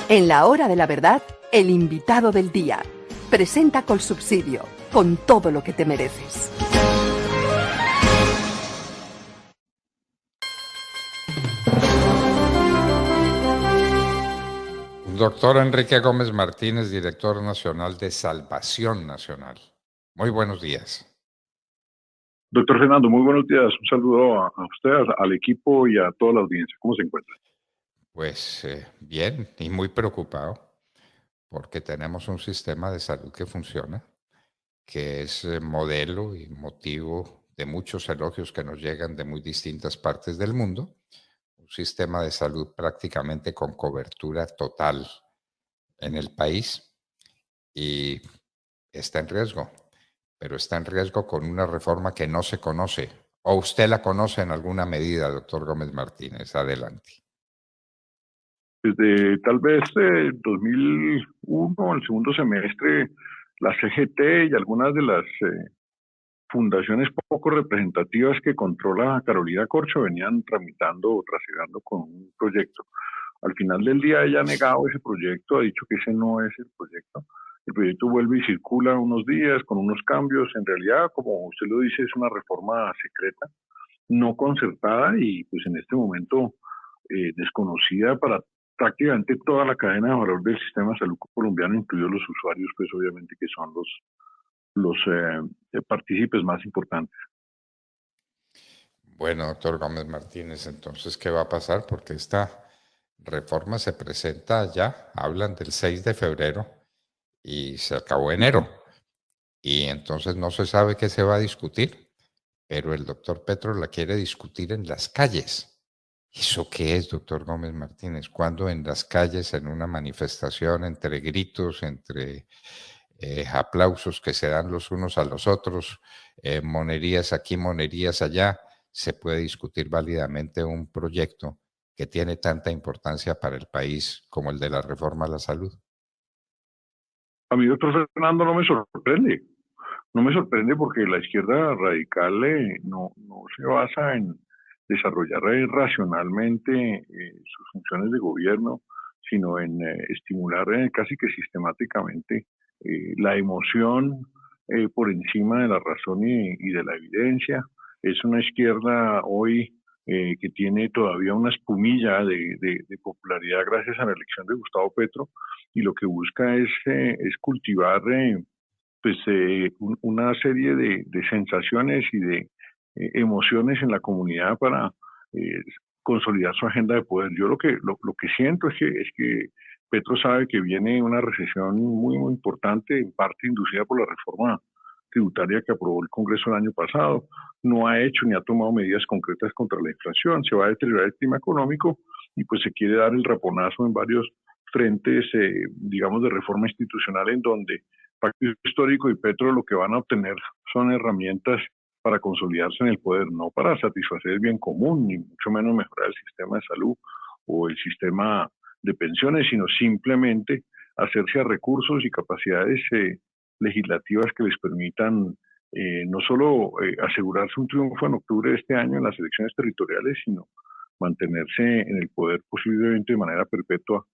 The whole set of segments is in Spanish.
En la hora de la verdad, el invitado del día. Presenta Colsubsidio, con todo lo que te mereces. Doctor Enrique Gómez Martínez, director nacional de Salvación Nacional. Muy buenos días. Doctor Fernando, muy buenos días. Un saludo a usted, al equipo y a toda la audiencia. ¿Cómo se encuentra? Pues bien y muy preocupado porque tenemos un sistema de salud que funciona, que es modelo y motivo de muchos elogios que nos llegan de muy distintas partes del mundo. Un sistema de salud prácticamente con cobertura total en el país y está en riesgo, pero está en riesgo con una reforma que no se conoce. ¿O usted la conoce en alguna medida, doctor Gómez Martínez? Adelante. Desde tal vez 2001, el segundo semestre, la CGT y algunas de las fundaciones poco representativas que controla Carolina Corcho venían tramitando o trasegando con un proyecto. Al final del día ella ha negado ese proyecto, ha dicho que ese no es el proyecto. El proyecto vuelve y circula unos días con unos cambios. En realidad, como usted lo dice, es una reforma secreta, no concertada y pues en este momento desconocida para prácticamente toda la cadena de valor del sistema de salud colombiano, incluidos los usuarios, pues obviamente que son los partícipes más importantes. Bueno, doctor Gómez Martínez, entonces, ¿qué va a pasar? Porque esta reforma se presenta ya, hablan del 6 de febrero y se acabó enero. Y entonces no se sabe qué se va a discutir, pero el doctor Petro la quiere discutir en las calles. ¿Eso qué es, doctor Gómez Martínez? ¿Cuándo en las calles, en una manifestación, entre gritos, entre aplausos que se dan los unos a los otros, monerías aquí, monerías allá, se puede discutir válidamente un proyecto que tiene tanta importancia para el país como el de la reforma a la salud? A mí, doctor Fernando, no me sorprende. No me sorprende porque la izquierda radical no se basa en desarrollar racionalmente sus funciones de gobierno, sino en estimular casi que sistemáticamente la emoción por encima de la razón y de la evidencia. Es una izquierda hoy que tiene todavía una espumilla de popularidad gracias a la elección de Gustavo Petro y lo que busca es cultivar pues una serie de sensaciones y de emociones en la comunidad para eh, consolidar su agenda de poder. Yo lo que siento es que Petro sabe que viene una recesión muy importante, en parte inducida por la reforma tributaria que aprobó el Congreso el año pasado. No ha hecho ni ha tomado medidas concretas contra la inflación. Se va a deteriorar el clima económico y pues se quiere dar el raponazo en varios frentes, digamos, de reforma institucional en donde Pacto Histórico y Petro lo que van a obtener son herramientas para consolidarse en el poder, no para satisfacer el bien común, ni mucho menos mejorar el sistema de salud o el sistema de pensiones, sino simplemente hacerse a recursos y capacidades legislativas que les permitan no solo asegurarse un triunfo en octubre de este año en las elecciones territoriales, sino mantenerse en el poder posiblemente de manera perpetua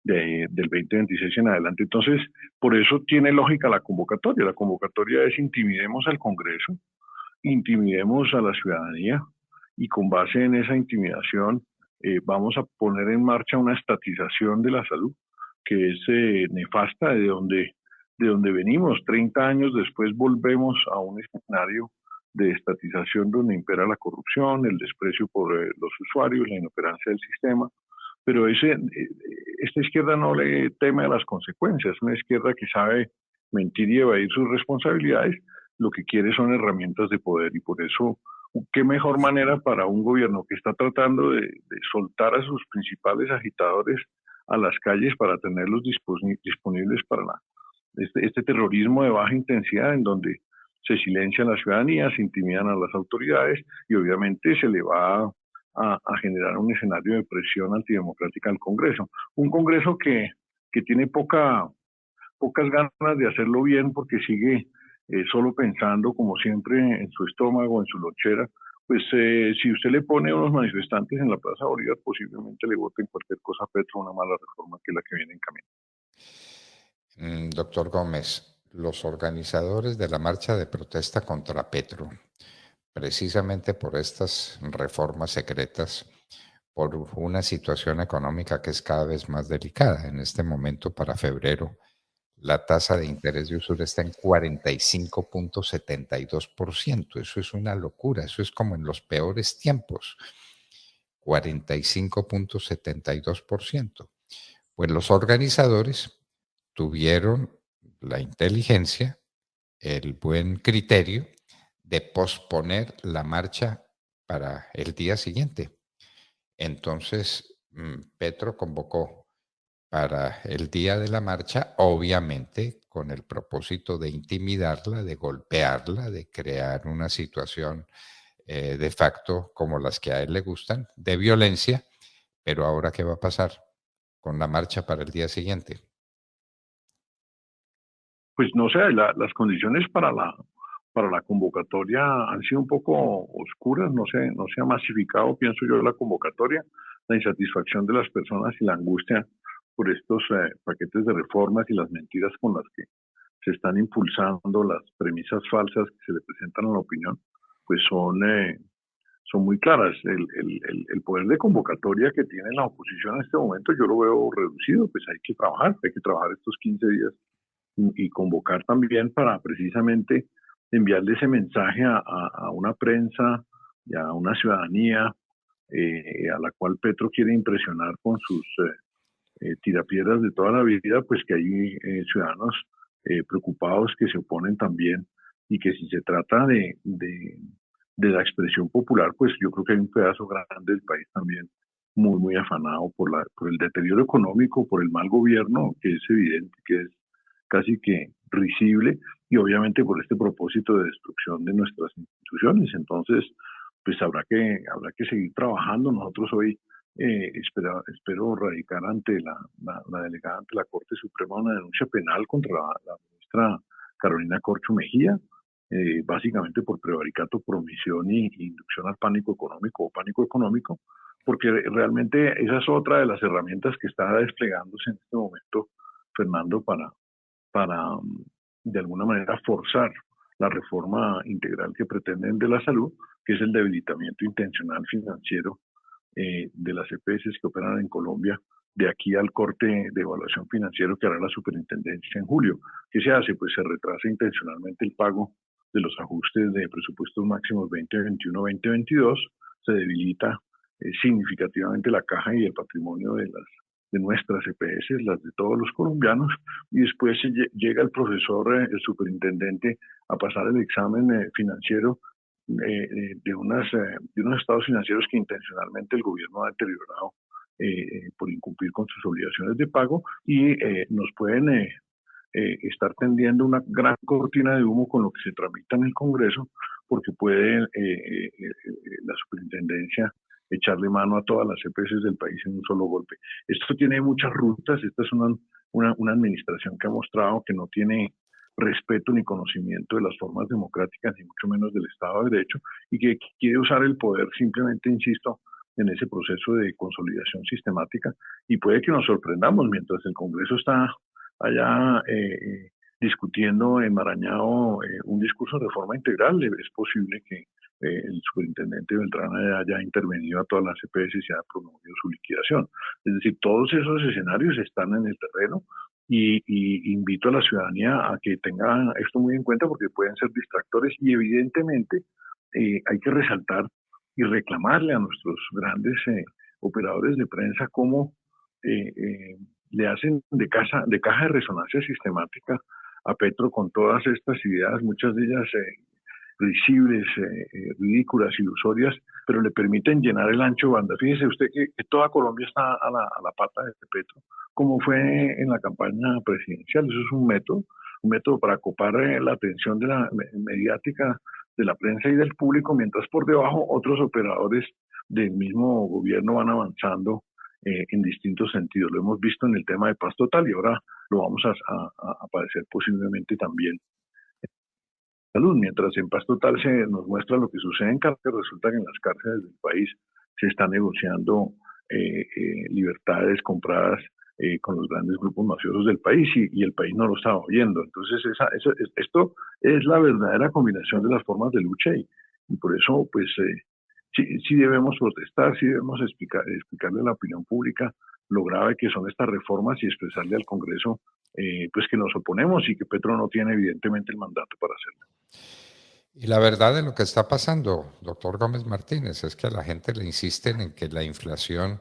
del 2026 en adelante. Entonces, por eso tiene lógica la convocatoria. La convocatoria es intimidemos al Congreso, intimidemos a la ciudadanía y con base en esa intimidación vamos a poner en marcha una estatización de la salud que es nefasta de donde venimos. 30 años después volvemos a un escenario de estatización donde impera la corrupción, el desprecio por los usuarios, la inoperancia del sistema, pero esta izquierda no le teme a las consecuencias, una izquierda que sabe mentir y evadir sus responsabilidades, lo que quiere son herramientas de poder y por eso, qué mejor manera para un gobierno que está tratando de soltar a sus principales agitadores a las calles para tenerlos disponibles para este terrorismo de baja intensidad en donde se silencian las ciudadanías, se intimidan a las autoridades y obviamente se le va a generar un escenario de presión antidemocrática al Congreso. Un Congreso que tiene pocas ganas de hacerlo bien porque sigue solo pensando, como siempre, en su estómago, en su lonchera, pues si usted le pone a unos manifestantes en la Plaza Bolívar, posiblemente le voten cualquier cosa a Petro, una mala reforma que es la que viene en camino. Doctor Gómez, los organizadores de la marcha de protesta contra Petro, precisamente por estas reformas secretas, por una situación económica que es cada vez más delicada. En este momento, para febrero, la tasa de interés de Usura está en 45.72%. Eso es una locura, eso es como en los peores tiempos. 45.72%. Pues los organizadores tuvieron la inteligencia, el buen criterio de posponer la marcha para el día siguiente. Entonces, Petro convocó para el día de la marcha, obviamente con el propósito de intimidarla, de golpearla, de crear una situación de facto como las que a él le gustan, de violencia. Pero ahora, ¿qué va a pasar con la marcha para el día siguiente? Pues no sé, las condiciones para la convocatoria han sido un poco oscuras, no se ha masificado, pienso yo, la convocatoria, la insatisfacción de las personas y la angustia por estos paquetes de reformas y las mentiras con las que se están impulsando, las premisas falsas que se le presentan a la opinión, pues son muy claras. El poder de convocatoria que tiene la oposición en este momento yo lo veo reducido, pues hay que trabajar estos 15 días y convocar también para precisamente enviarle ese mensaje a una prensa y a una ciudadanía a la cual Petro quiere impresionar con sus tirapiedras de toda la vida, pues que hay ciudadanos preocupados que se oponen también y que si se trata de la expresión popular, pues yo creo que hay un pedazo grande del país también muy afanado por el deterioro económico, por el mal gobierno, que es evidente, que es casi que risible, y obviamente por este propósito de destrucción de nuestras instituciones. Entonces, pues habrá que seguir trabajando. Nosotros hoy espero radicar ante la delegada ante la Corte Suprema una denuncia penal contra la ministra Carolina Corcho Mejía, básicamente por prevaricato, por omisión y inducción al pánico económico o pánico económico, porque realmente esa es otra de las herramientas que está desplegándose en este momento, Fernando, para de alguna manera forzar la reforma integral que pretenden de la salud, que es el debilitamiento intencional financiero de las EPS que operan en Colombia, de aquí al corte de evaluación financiero que hará la superintendencia en julio. ¿Qué se hace? Pues se retrasa intencionalmente el pago de los ajustes de presupuestos máximos 2021-2022, se debilita significativamente la caja y el patrimonio de nuestras EPS, las de todos los colombianos, y después llega el profesor, el superintendente, a pasar el examen financiero de unos estados financieros que intencionalmente el gobierno ha deteriorado por incumplir con sus obligaciones de pago, y nos pueden estar tendiendo una gran cortina de humo con lo que se tramita en el Congreso, porque puede la superintendencia echarle mano a todas las EPS del país en un solo golpe. Esto tiene muchas rutas, esta es una administración que ha mostrado que no tiene respeto ni conocimiento de las formas democráticas, ni mucho menos del Estado de Derecho, y que quiere usar el poder simplemente, insisto, en ese proceso de consolidación sistemática, y puede que nos sorprendamos mientras el Congreso está allá discutiendo enmarañado un discurso de reforma integral. Es posible que el superintendente Beltrán haya intervenido a todas las EPS y se haya promovido su liquidación. Es decir, todos esos escenarios están en el terreno, y invito a la ciudadanía a que tenga esto muy en cuenta porque pueden ser distractores, y evidentemente hay que resaltar y reclamarle a nuestros grandes operadores de prensa cómo le hacen de caja de resonancia sistemática a Petro con todas estas ideas, muchas de ellas risibles, ridículas, ilusorias, pero le permiten llenar el ancho de banda. Fíjese usted que toda Colombia está a la pata de Petro, como fue en la campaña presidencial. Eso es un método para copar la atención de la mediática de la prensa y del público, mientras por debajo otros operadores del mismo gobierno van avanzando en distintos sentidos. Lo hemos visto en el tema de paz total y ahora lo vamos a padecer posiblemente también salud, mientras en Paz Total se nos muestra lo que sucede en cárcel, resulta que en las cárceles del país se están negociando libertades compradas con los grandes grupos mafiosos del país y el país no lo estaba oyendo. Entonces, esto es la verdadera combinación de las formas de lucha y por eso, pues, sí debemos protestar, sí debemos explicarle a la opinión pública lo grave que son estas reformas y expresarle al Congreso pues que nos oponemos y que Petro no tiene evidentemente el mandato para hacerlo. Y la verdad de lo que está pasando, doctor Gómez Martínez, es que a la gente le insisten en que la inflación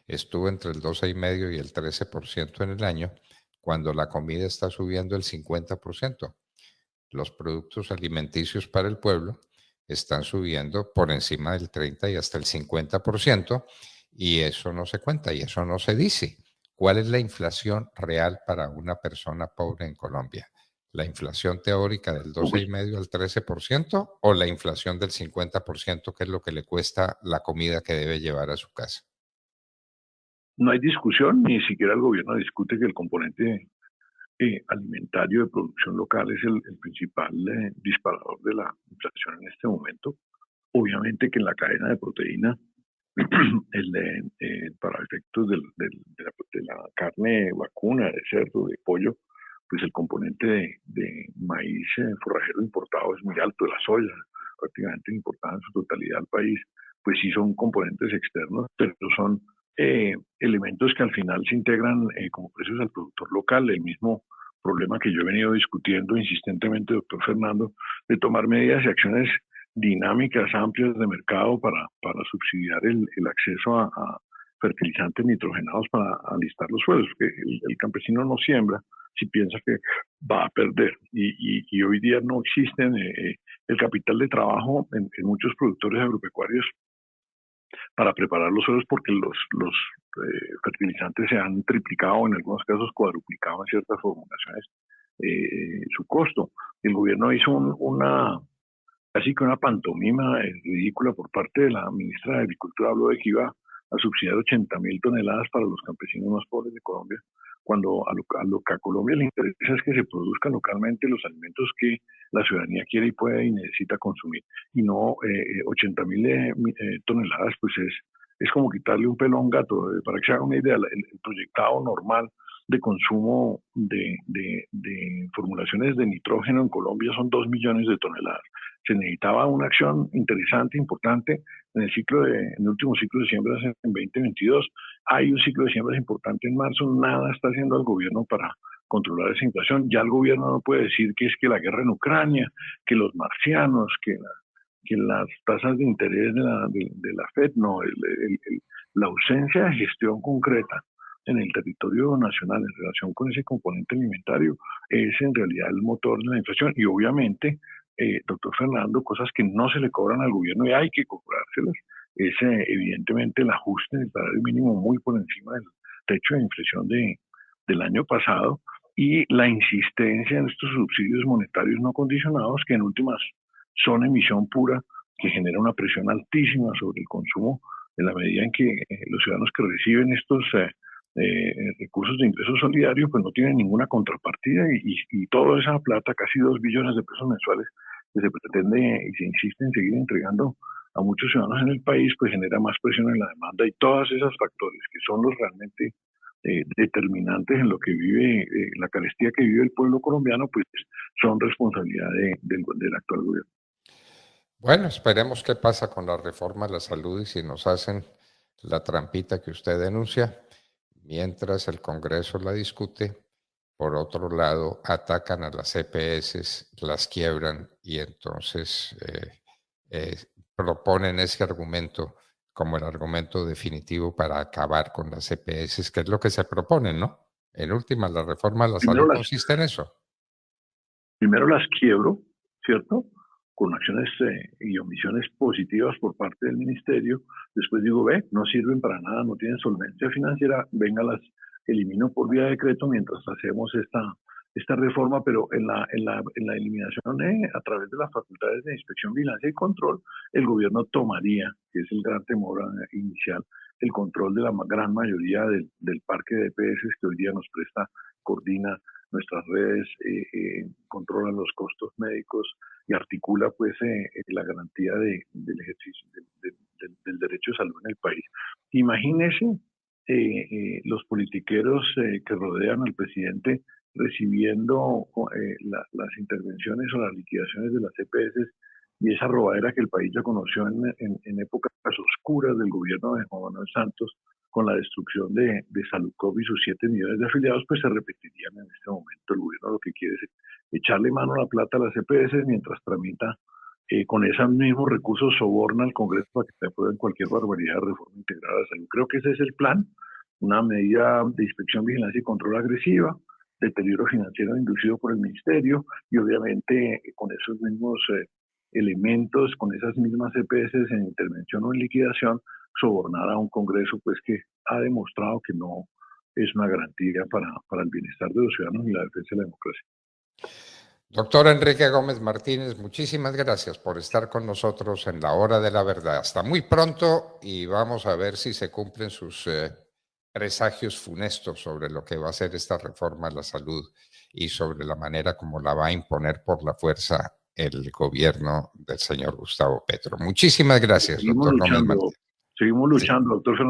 estuvo entre el 12,5 y el 13% en el año, cuando la comida está subiendo el 50%. Los productos alimenticios para el pueblo están subiendo por encima del 30 y hasta el 50%, y eso no se cuenta y eso no se dice. ¿Cuál es la inflación real para una persona pobre en Colombia? ¿La inflación teórica del No, pues 12,5 al 13% o la inflación del 50%, que es lo que le cuesta la comida que debe llevar a su casa? no hay discusión, ni siquiera el gobierno discute que el componente alimentario de producción local es el principal disparador de la inflación en este momento. Obviamente que en la cadena de proteína, para efectos de la carne vacuna, de cerdo, de pollo, pues el componente de maíz forrajero importado es muy alto, de la soya, prácticamente importada en su totalidad al país, pues sí son componentes externos, pero son elementos que al final se integran como precios al productor local, el mismo problema que yo he venido discutiendo insistentemente, doctor Fernando, de tomar medidas y acciones dinámicas amplias de mercado para subsidiar el acceso a fertilizantes nitrogenados para alistar los suelos, que el campesino no siembra si piensa que va a perder. Y hoy día no existen el capital de trabajo en muchos productores agropecuarios para preparar los suelos porque los fertilizantes se han triplicado, en algunos casos cuadruplicado en ciertas formulaciones su costo. El gobierno hizo casi que una pantomima ridícula por parte de la ministra de Agricultura, habló de que iba a subsidiar 80.000 toneladas para los campesinos más pobres de Colombia, cuando a lo que a Colombia le interesa es que se produzcan localmente los alimentos que la ciudadanía quiere y puede y necesita consumir, y no 80.000 toneladas, pues es como quitarle un pelo a un gato. Para que se haga una idea, el proyectado normal de consumo de formulaciones de nitrógeno en Colombia son 2 millones de toneladas. Se necesitaba una acción interesante, importante, en el último ciclo de siembras en 2022. Hay un ciclo de siembras importante en marzo, nada está haciendo el gobierno para controlar esa inflación. Ya el gobierno no puede decir que es que la guerra en Ucrania, que los marcianos, que las tasas de interés de la Fed, no, la ausencia de gestión concreta en el territorio nacional en relación con ese componente alimentario es en realidad el motor de la inflación. Y obviamente, doctor Fernando, cosas que no se le cobran al gobierno y hay que cobrárselas, es evidentemente el ajuste del salario mínimo muy por encima del techo de inflación del año pasado y la insistencia en estos subsidios monetarios no condicionados que en últimas son emisión pura, que genera una presión altísima sobre el consumo en la medida en que los ciudadanos que reciben estos recursos de ingreso solidario pues no tienen ninguna contrapartida y toda esa plata, casi 2 billones de pesos mensuales que se pretende y se insiste en seguir entregando a muchos ciudadanos en el país, pues genera más presión en la demanda y todos esos factores que son los realmente determinantes en lo que vive, la carestía que vive el pueblo colombiano, pues son responsabilidad del actual gobierno. Bueno, esperemos qué pasa con la reforma a la salud y si nos hacen la trampita que usted denuncia, mientras el Congreso la discute. Por otro lado, atacan a las EPS, las quiebran y entonces eh, proponen ese argumento como el argumento definitivo para acabar con las EPS, que es lo que se propone, ¿no? En última, la reforma a la Primero salud las, consiste en eso. primero las quiebro, ¿cierto? Con acciones y omisiones positivas por parte del ministerio. Después digo, no sirven para nada, no tienen solvencia financiera, venga, las elimino por vía de decreto mientras hacemos esta reforma, pero en la eliminación a través de las facultades de inspección, vigilancia y control, el gobierno tomaría, que es el gran temor inicial, el control de la gran mayoría del parque de EPS que hoy día nos presta, coordina nuestras redes, controla los costos médicos y articula pues la garantía del ejercicio del derecho de salud en el país. Imagínese los politiqueros que rodean al presidente recibiendo las intervenciones o las liquidaciones de las EPS y esa robadera que el país ya conoció en épocas oscuras del gobierno de Juan Manuel Santos, con la destrucción de Saludcop y sus 7 millones de afiliados, pues se repetirían en este momento. El gobierno lo que quiere es echarle mano a la plata a las EPS mientras tramita con esos mismos recursos, soborna al Congreso para que se aprueben cualquier barbaridad de reforma integral a la salud. Creo que ese es el plan, una medida de inspección, vigilancia y control agresiva, deterioro financiero inducido por el ministerio y obviamente con esos mismos elementos, con esas mismas EPS en intervención o en liquidación, sobornar a un Congreso pues que ha demostrado que no es una garantía para el bienestar de los ciudadanos y la defensa de la democracia. Doctor Enrique Gómez Martínez, muchísimas gracias por estar con nosotros en la hora de la verdad. Hasta muy pronto y vamos a ver si se cumplen sus presagios funestos sobre lo que va a ser esta reforma a la salud y sobre la manera como la va a imponer por la fuerza el gobierno del señor Gustavo Petro. Muchísimas gracias, doctor Gómez Martínez. Seguimos luchando, doctor Fernando.